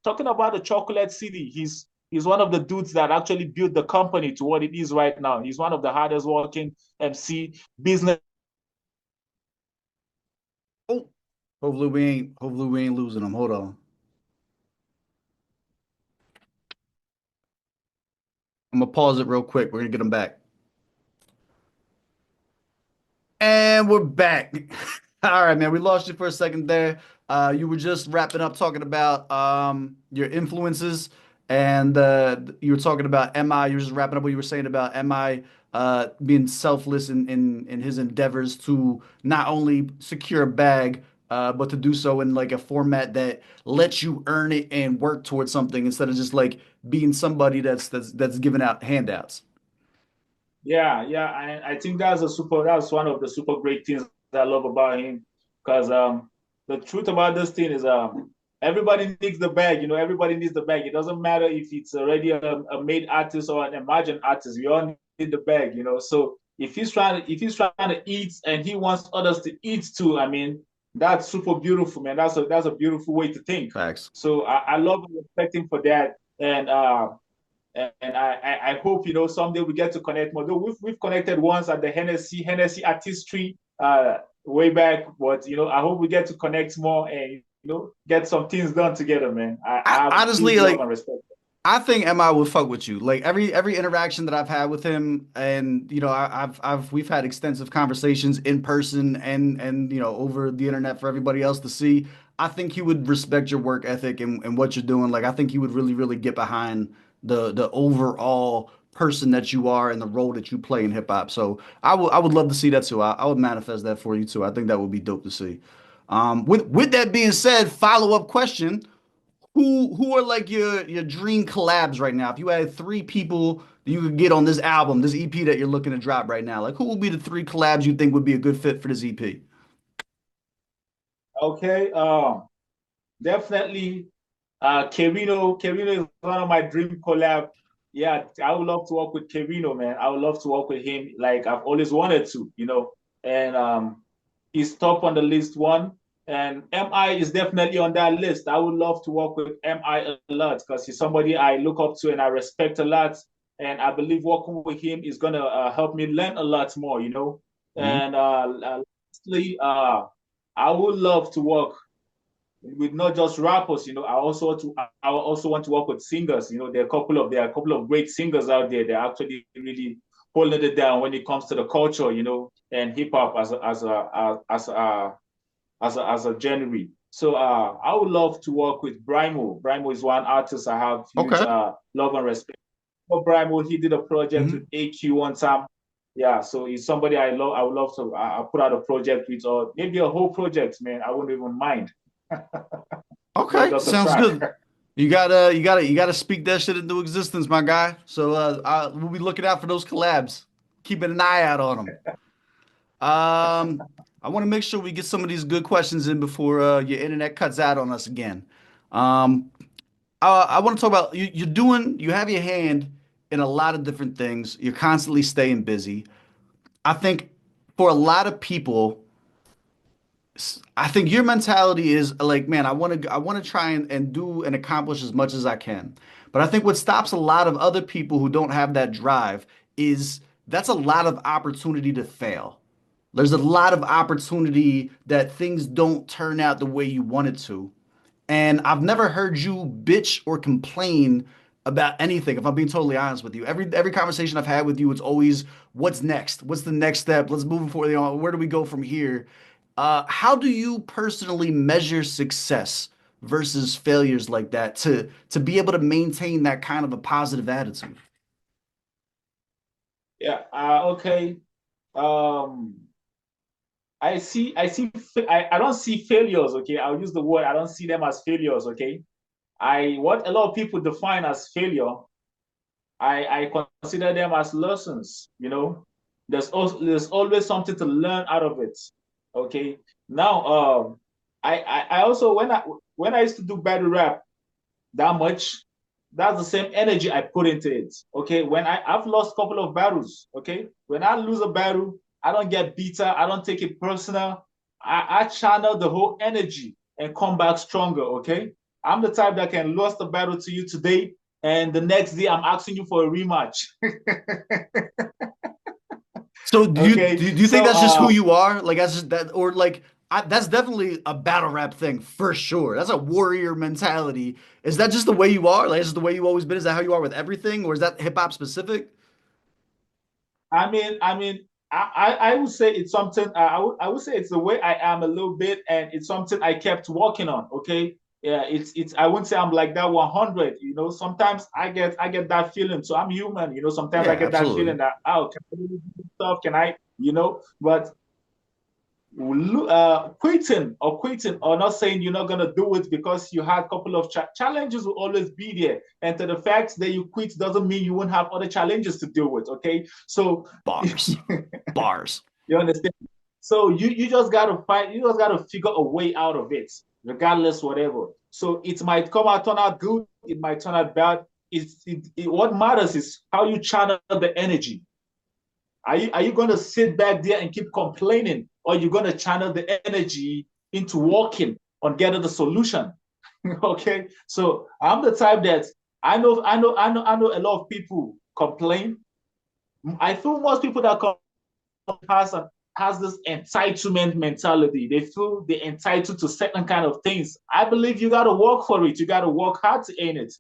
talking about the Chocolate City, he's one of the dudes that actually built the company to what it is right now. He's one of the hardest working MC business. Oh, hopefully we ain't losing him. Hold on. I'm gonna pause it real quick. We're gonna get him back. And we're back. All right, man. We lost you for a second there. You were just wrapping up talking about your influences, and you were talking about MI. You were just wrapping up what you were saying about MI being selfless in his endeavors to not only secure a bag, but to do so in like a format that lets you earn it and work towards something instead of just like being somebody that's giving out handouts. Yeah, yeah. I think that's one of the super great things that I love about him. Because the truth about this thing is everybody needs the bag, everybody needs the bag. It doesn't matter if it's already a made artist or an emerging artist, we all need the bag. So if he's trying to eat and he wants others to eat too, I mean, that's super beautiful, man. That's a beautiful way to think. Facts. So I love and respect him for that. And I hope someday we get to connect more. Though we've connected once at the Hennessy Artistry way back, but I hope we get to connect more and get some things done together, man. I I have huge honestly love like. and respect. I think MI would fuck with you. Like every interaction that I've had with him, and we've had extensive conversations in person and over the internet for everybody else to see. I think he would respect your work ethic and what you're doing. Like I think he would really get behind the overall person that you are and the role that you play in hip hop. So I would love to see that too. I would manifest that for you too. I think that would be dope to see. With that being said, follow up question. Who are like your dream collabs right now? If you had three people that you could get on this album, this EP that you're looking to drop right now, like who would be the three collabs you think would be a good fit for this EP? Okay, definitely. Kerino is one of my dream collab. Yeah, I would love to work with Kerino, man. I would love to work with him. Like I've always wanted to. And he's top on the list one. And Mi is definitely on that list. I would love to work with Mi a lot because he's somebody I look up to and I respect a lot. And I believe working with him is gonna help me learn a lot more. Mhm. And lastly, I would love to work with not just rappers, I also want to work with singers. There are a couple of great singers out there. They're actually really holding it down when it comes to the culture, and hip hop as a genre. So I would love to work with Brymo. Brymo is one artist I have huge Okay. love and respect for. Brymo, he did a project with Mhm. AQ one time. Yeah, so he's somebody I love. I would love to put out a project with, or maybe a whole project, man. I wouldn't even mind. Not Okay, just a sounds track. good. You gotta speak that shit into existence, my guy. So we'll be looking out for those collabs. Keeping an eye out on them. I want to make sure we get some of these good questions in before your internet cuts out on us again. Um, I want to talk about you have your hand in a lot of different things. You're constantly staying busy. I think for a lot of people, I think your mentality is like, man, I want to try and do and accomplish as much as I can. But I think what stops a lot of other people who don't have that drive is that's a lot of opportunity to fail. There's a lot of opportunity that things don't turn out the way you want it to. And I've never heard you bitch or complain about anything, if I'm being totally honest with you. Every conversation I've had with you, it's always what's next? What's the next step? Let's move forward. Where do we go from here? How do you personally measure success versus failures like that to be able to maintain that kind of a positive attitude? Yeah. Okay. Um, I don't see failures. Okay. I'll use the word. I don't see them as failures. Okay. What a lot of people define as failure, I consider them as lessons. There's always something to learn out of it. Okay. Now, I also when I used to do battle rap that much, that's the same energy I put into it. Okay. I've lost a couple of battles. Okay. When I lose a battle, I don't get bitter. I don't take it personal. I channel the whole energy and come back stronger. Okay. I'm the type that can lose the battle to you today, and the next day I'm asking you for a rematch. So Okay. do you think So that's just who you are? Like that's just that or like that's definitely a battle rap thing for sure. That's a warrior mentality. Is that just the way you are? Like is this the way you always been? Is that how you are with everything, or is that hip hop specific? I would say it's something. I would say it's the way I am a little bit, and it's something I kept working on. Okay, yeah, it's. I wouldn't say I'm like that 100. Sometimes I get that feeling. So I'm human. Sometimes I Yeah, get that feeling absolutely. that, oh, can I really do this stuff? Can I? But quitting or not saying you're not going to do it because you had a couple of challenges will always be there, and to the fact that you quit doesn't mean you won't have other challenges to deal with. Okay, so Bars. Bars. you understand. So you just got to fight. You just got to figure a way out of it, regardless whatever. So it might turn out good, it might turn out bad. What matters is how you channel the energy. Are you going to sit back there and keep complaining, or are you going to channel the energy into working on getting the solution? Okay, so I'm the type that I know a lot of people complain. I feel most people that has has this entitlement mentality. They feel they're entitled to certain kind of things. I believe you got to work for it. You got to work hard to earn it.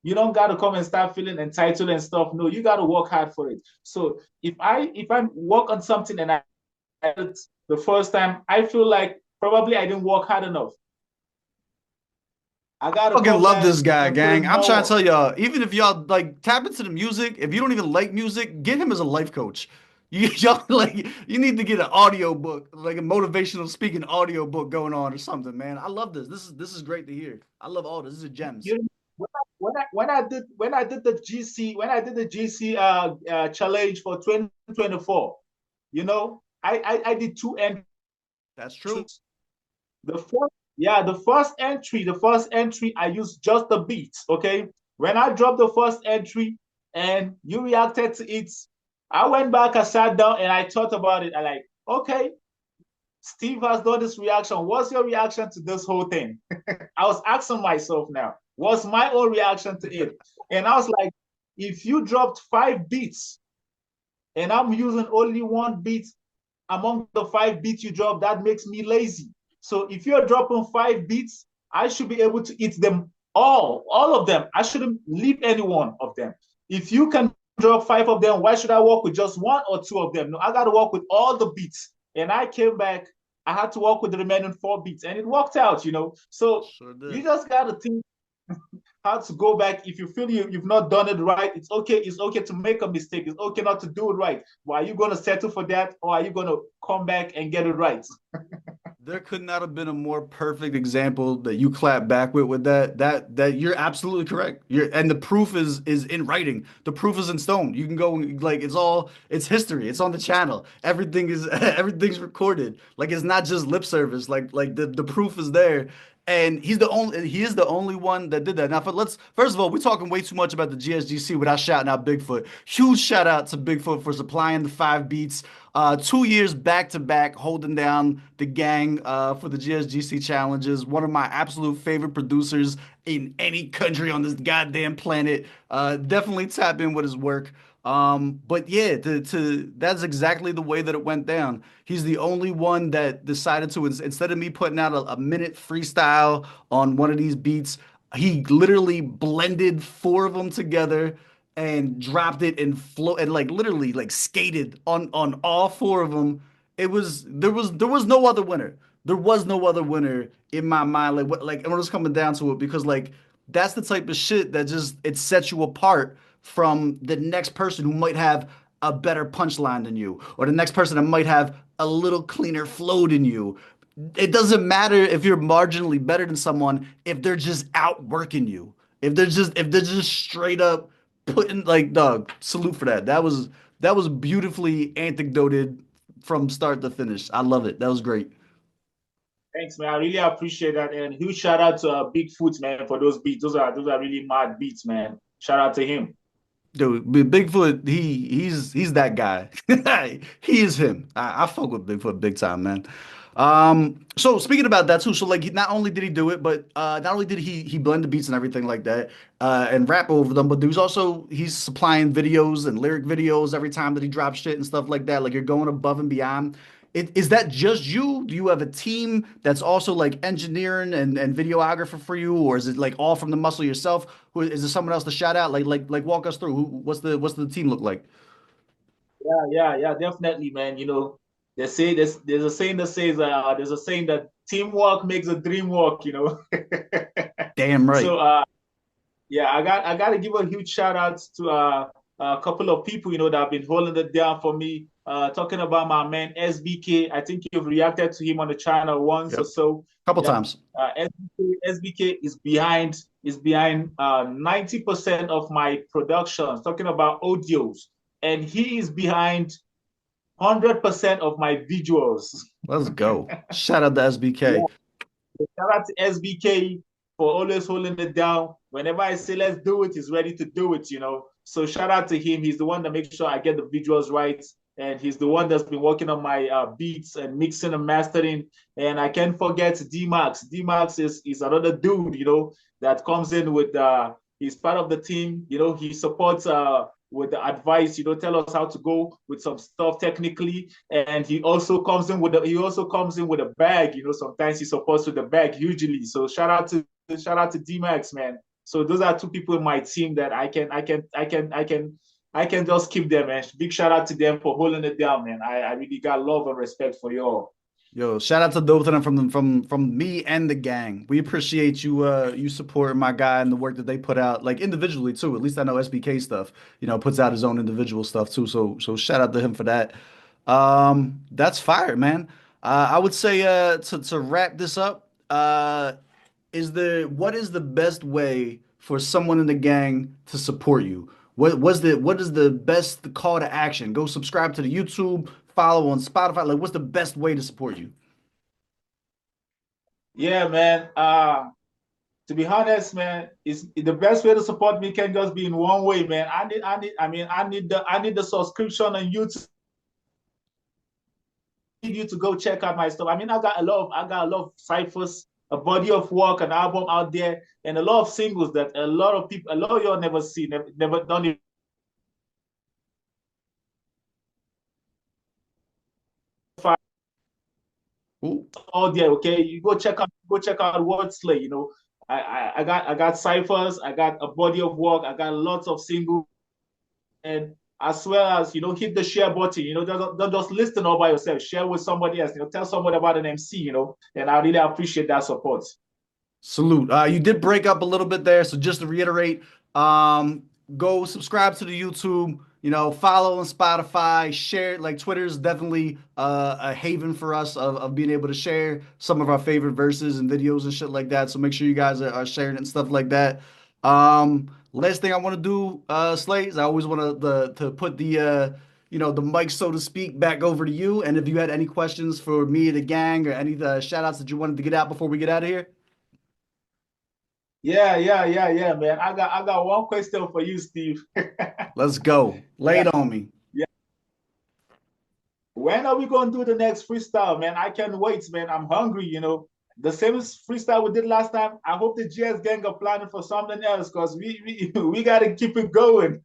You don't got to come and start feeling entitled and stuff. No, you got to work hard for it. So if I work on something and I the first time, I feel like probably I didn't work hard enough. I got to Fucking come love this back guy, and put in gang. I'm trying more to work. tell y'all, even if y'all like tap into the music, if you don't even like music, get him as a life coach. Y'all like you need to get an audio book, like a motivational speaking audio book going on or something, man. I love this. This is great to hear. I love all this. This is gems. You when I did the GC challenge for 2024, I did two entries. That's true. The first entry, I used just the beats. Okay, when I dropped the first entry and you reacted to it, I went back, I sat down, and I thought about it. I like, okay, Steve has done this reaction. What's your reaction to this whole thing? I was asking myself now, what's my own reaction to it? And I was like, if you dropped 5 beats and I'm using only one beat among the 5 beats you dropped, that makes me lazy. So if you're dropping 5 beats, I should be able to eat them all of them. I shouldn't leave any one of them. If you can drop 5 of them, why should I work with just 1 or 2 of them? No, I got to work with all the beats. And I came back, I had to work with the remaining 4 beats, and it worked out, you know. So Sure you did. just got to think how to go back. If you feel you've not done it right, it's okay. It's okay to make a mistake. It's okay not to do it right. But are you going to settle for that, or are you going to come back and get it right? There could not have been a more perfect example that you clap back with that. That you're absolutely correct. And the proof is in writing. The proof is in stone. You can go like it's history. It's on the channel. Everything is everything's recorded. Like it's not just lip service. Like the proof is there. And he is the only one that did that. Now, let's first of all, we're talking way too much about the GSGC without shouting out Bigfoot. Huge shout out to Bigfoot for supplying the 5 beats. 2 years back to back, holding down the gang for the GSGC challenges. One of my absolute favorite producers in any country on this goddamn planet. Definitely tap in with his work. But yeah, that's exactly the way that it went down. He's the only one that decided to, instead of me putting out a minute freestyle on one of these beats, he literally blended 4 of them together and dropped it and flow and like literally like skated on all 4 of them. There was no other winner. There was no other winner in my mind. Like what like when it was coming down to it, because like that's the type of shit that just it sets you apart from the next person who might have a better punchline than you, or the next person that might have a little cleaner flow than you. It doesn't matter if you're marginally better than someone if they're just outworking you. If they're just straight up putting like dog, salute for that. That was beautifully anecdoted from start to finish. I love it. That was great. Thanks, man. I really appreciate that. And huge shout out to Bigfoot, man, for those beats. Those are really mad beats, man. Shout out to him. Dude, Bigfoot, he's that guy. He is him. I fuck with Bigfoot big time, man. So speaking about that too, so like not only did he do it, but not only did he blend the beats and everything like that, and rap over them, but he's supplying videos and lyric videos every time that he drops shit and stuff like that. Like you're going above and beyond. Is that just you? Do you have a team that's also like engineering and videographer for you, or is it like all from the muscle yourself? Who is there someone else to shout out? Like walk us through. What's the team look like? Yeah, definitely, man. You know, they say there's a saying that says there's a saying that teamwork makes a dream work, you know. Damn right. So yeah, I got to give a huge shout out to a couple of people, you know, that have been holding it down for me. Talking about my man SBK. I think you've reacted to him on the channel once or Yep. so. Couple Yeah. times. SBK is behind 90% of my productions, talking about audios, and he is behind 100% of my visuals. Let's go. Shout out to Yeah. SBK. Shout out to SBK for always holding it down. Whenever I say let's do it, he's ready to do it, you know. So shout out to him. He's the one that makes sure I get the visuals right. And he's the one that's been working on my beats and mixing and mastering. And I can't forget D-Max. D-Max is another dude, you know, that comes in with he's part of the team. You know, he supports with the advice, you know, tell us how to go with some stuff technically. And he also comes in with a bag, you know, sometimes he supports with the bag hugely. So shout out to D-Max, man. So those are 2 people in my team that I can just keep them, man. Big shout out to them for holding it down, man. I really got love and respect for y'all. Yo, shout out to both of them from me and the gang. We appreciate you supporting my guy and the work that they put out, like individually too. At least I know SBK stuff, puts out his own individual stuff too. So shout out to him for that. That's fire, man. I would say to wrap this up, what is the best way for someone in the gang to support you? What is the best call to action? Go subscribe to the YouTube, follow on Spotify. Like, what's the best way to support you? Yeah, man. To be honest, man, is the best way to support me can just be in one way, man. I need the subscription on YouTube. Need you to go check out my stuff. I mean, I got a lot of ciphers, a body of work, an album out there, and a lot of singles that a lot of y'all never see, never done it. Ooh, all there. Okay, you go check out Wordslay. I got ciphers, I got a body of work, I got lots of singles, and as well as hit the share button. Don't just listen all by yourself. Share with somebody else. Tell somebody about an MC. And I really appreciate that support. salute. You did break up a little bit there, so just to reiterate, um, go subscribe to the YouTube. Follow on Spotify, share. Like Twitter is definitely a haven for us of being able to share some of our favorite verses and videos and shit like that. So make sure you guys are sharing it and stuff like that. Last thing I want to do, Slate, is I always want to put the mic, so to speak, back over to you. And if you had any questions for me, the gang, or any shout outs that you wanted to get out before we get out of here. Yeah, man. I got one question for you, Steve. Let's go. Lay Yeah, it on me. yeah. When are we gonna do the next freestyle, man? I can't wait, man. I'm hungry. The same freestyle we did last time. I hope the GS gang are planning for something else because we gotta keep it going.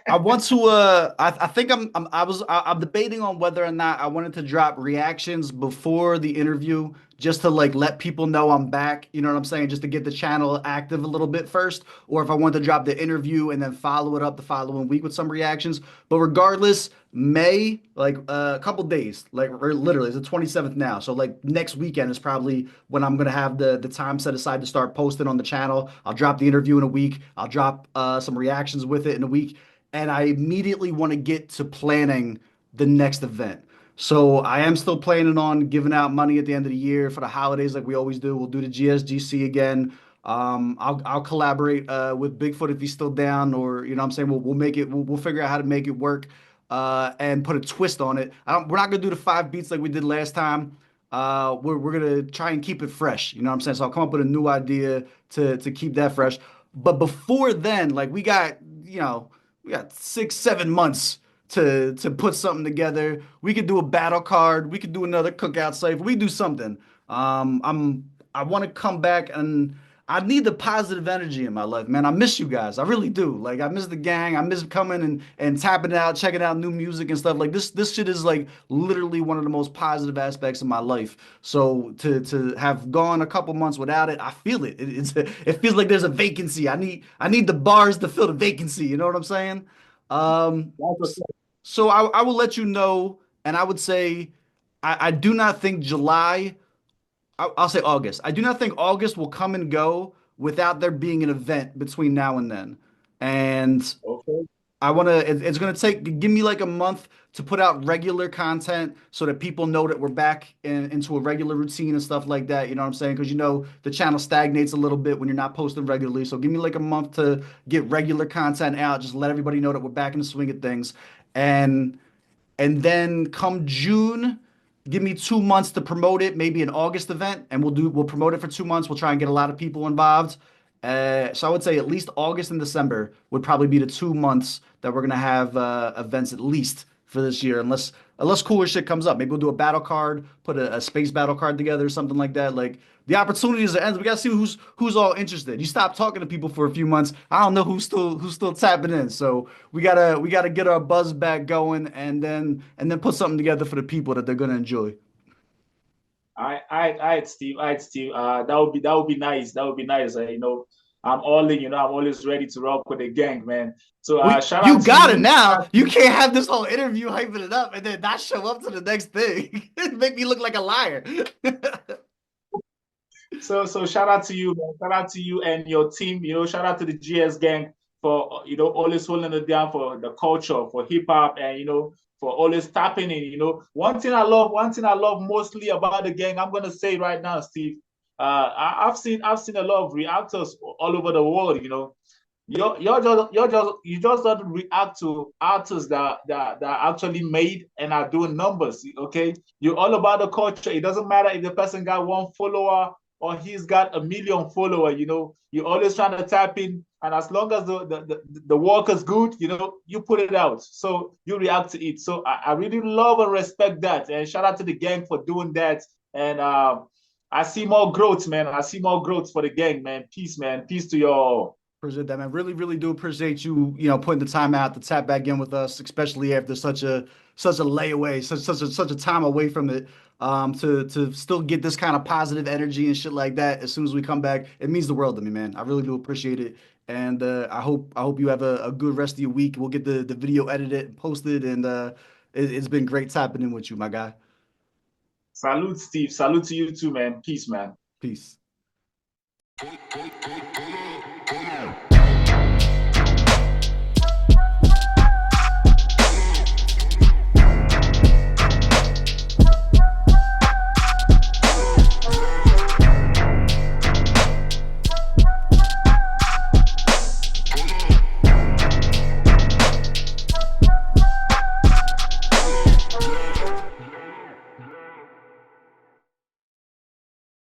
I want to I think I'm debating on whether or not I wanted to drop reactions before the interview just to like let people know I'm back, you know what I'm saying, just to get the channel active a little bit first, or if I wanted to drop the interview and then follow it up the following week with some reactions. But regardless, May, like a couple days, like literally it's the 27th now. So like next weekend is probably when I'm gonna have the time set aside to start posting on the channel. I'll drop the interview in a week. I'll drop some reactions with it in a week, and I immediately want to get to planning the next event. So I am still planning on giving out money at the end of the year for the holidays, like we always do. We'll do the GSGC again. I'll collaborate with Bigfoot if he's still down, or you know what I'm saying, we'll make it. We'll figure out how to make it work and put a twist on it. We're not gonna do the 5 beats like we did last time. We're gonna try and keep it fresh. You know what I'm saying? So I'll come up with a new idea to keep that fresh. But before then, like we got 6, 7 months to put something together. We could do a battle card. We could do another cookout safe. We do something. I want to come back, and I need the positive energy in my life, man. I miss you guys. I really do. Like I miss the gang. I miss coming and tapping out, checking out new music and stuff. Like this shit is like literally one of the most positive aspects of my life. So to have gone a couple months without it, I feel it. It feels like there's a vacancy. I need the bars to fill the vacancy. You know what I'm saying? Um, so I will let you know, and I would say I do not think July. I'll say August. I do not think August will come and go without there being an event between now and then. And Okay. it's gonna give me like a month to put out regular content so that people know that we're back into a regular routine and stuff like that. You know what I'm saying? Because the channel stagnates a little bit when you're not posting regularly. So give me like a month to get regular content out. Just let everybody know that we're back in the swing of things. And and then come June, give me 2 months to promote it, maybe an August event, and we'll promote it for 2 months. We'll try and get a lot of people involved. So I would say at least August and December would probably be the 2 months that we're gonna have events at least for this year, unless cooler shit comes up. Maybe we'll do a battle card, put a space battle card together, or something like that. Like the opportunities are endless. We gotta see who's all interested. You stop talking to people for a few months, I don't know who's still tapping in. So we gotta get our buzz back going, and then put something together for the people that they're gonna enjoy. Steve. All right, Steve. That would be nice. That would be nice. I'm all in. I'm always ready to rock with the gang, man. So shout You out to got it you. now. You can't have this whole interview hyping it up and then not show up to the next thing. Make me look like a liar. So shout out to you, man. Shout out to you and your team. Shout out to the GS gang for always holding it down for the culture, for hip hop, and for always tapping in. One thing I love mostly about the gang. I'm gonna say right now, Steve. I've seen a lot of reactors all over the world. You just don't react to artists that actually made and are doing numbers. Okay, you're all about the culture. It doesn't matter if the person got one follower or he's got a million follower. You're always trying to tap in, and as long as the work is good, you put it out. So you react to it. So I really love and respect that, and shout out to the gang for doing that. And I see more growth, man. I see more growth for the gang, man. Peace to y'all. Appreciate that, man. Really, really do appreciate you, putting the time out to tap back in with us, especially after such a layaway, such a time away from it. To still get this kind of positive energy and shit like that as soon as we come back, it means the world to me, man. I really do appreciate it, and I hope you have a good rest of your week. We'll get the video edited and posted, and it's been great tapping in with you, my guy. Salute, Steve. Salute to you too, man. Peace, man. Peace.